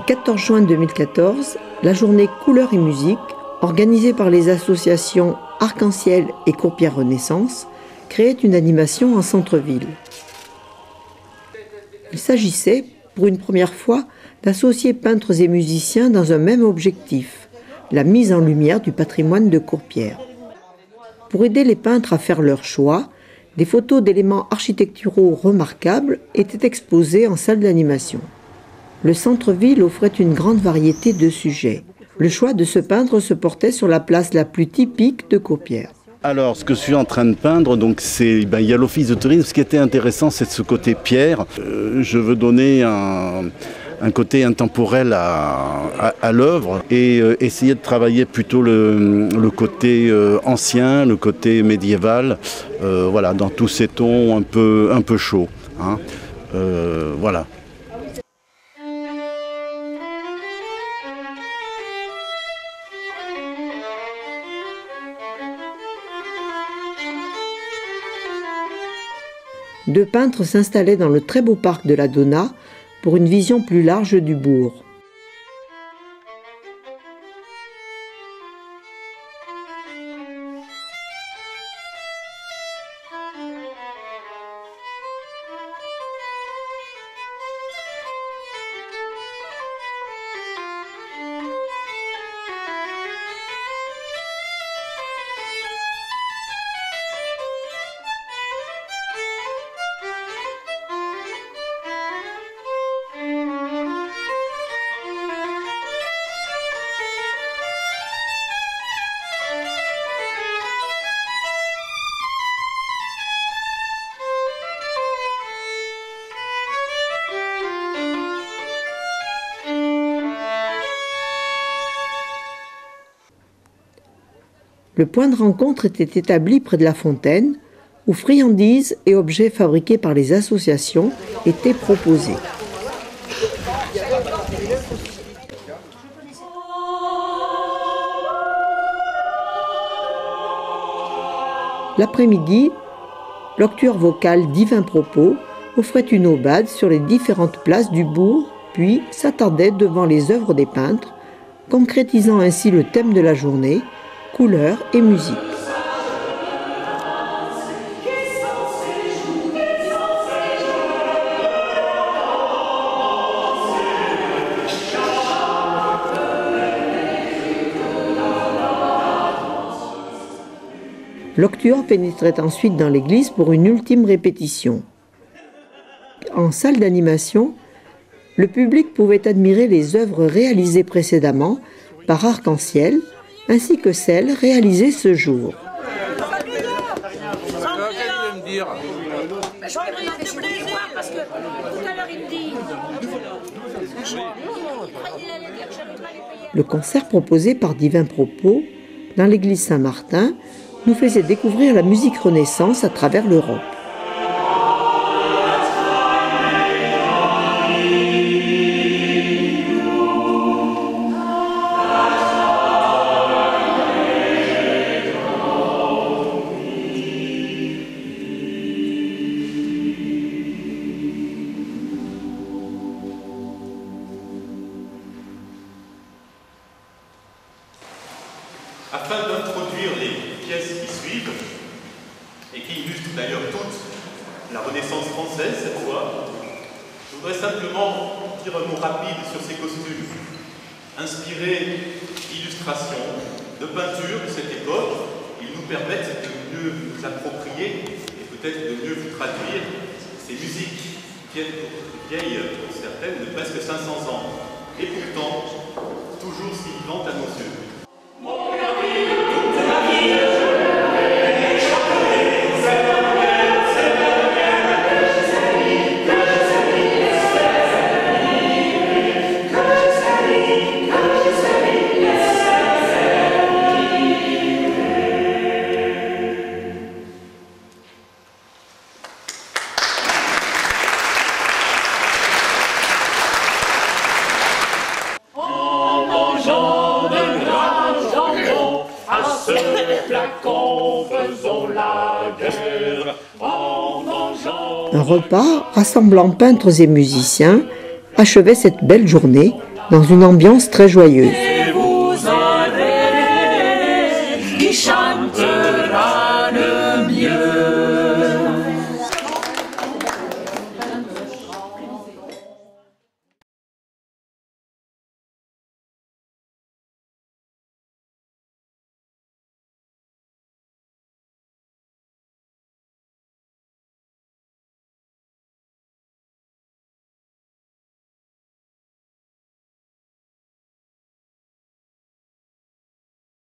14 juin 2014, la journée Couleurs et musique, organisée par les associations Arc-en-Ciel et Courpierre Renaissance, créait une animation en centre-ville. Il s'agissait, pour une première fois, d'associer peintres et musiciens dans un même objectif, la mise en lumière du patrimoine de Courpierre. Pour aider les peintres à faire leur choix, des photos d'éléments architecturaux remarquables étaient exposées en salle d'animation. Le centre-ville offrait une grande variété de sujets. Le choix de ce peintre se portait sur la place la plus typique de Courpierre. Alors, ce que je suis en train de peindre, donc il y a l'office de tourisme. Ce qui était intéressant, c'est ce côté pierre. Je veux donner un côté intemporel à l'œuvre et essayer de travailler plutôt le côté ancien, le côté médiéval, voilà, dans tous ces tons un peu chauds. Hein. Voilà. Deux peintres s'installaient dans le très beau parc de la Donna pour une vision plus large du bourg. Le point de rencontre était établi près de la fontaine, où friandises et objets fabriqués par les associations étaient proposés. L'après-midi, l'octueur vocal Divin Propos offrait une aubade sur les différentes places du bourg, puis s'attardait devant les œuvres des peintres, concrétisant ainsi le thème de la journée, couleurs et musique. L'octueur pénétrait ensuite dans l'église pour une ultime répétition. En salle d'animation, le public pouvait admirer les œuvres réalisées précédemment par Arc-en-Ciel, ainsi que celles réalisées ce jour. Le concert proposé par Divin Propos dans l'église Saint-Martin nous faisait découvrir la musique Renaissance à travers l'Europe. Afin d'introduire les pièces qui suivent, et qui illustrent d'ailleurs toute la Renaissance française cette fois, je voudrais simplement dire un mot rapide sur ces costumes, inspirés d'illustrations, de peintures de cette époque. Ils nous permettent de mieux nous approprier et peut-être de mieux vous traduire ces musiques vieilles pour certaines de presque 500 ans, et pourtant toujours si vivantes à nos yeux. Un repas rassemblant peintres et musiciens achevait cette belle journée dans une ambiance très joyeuse.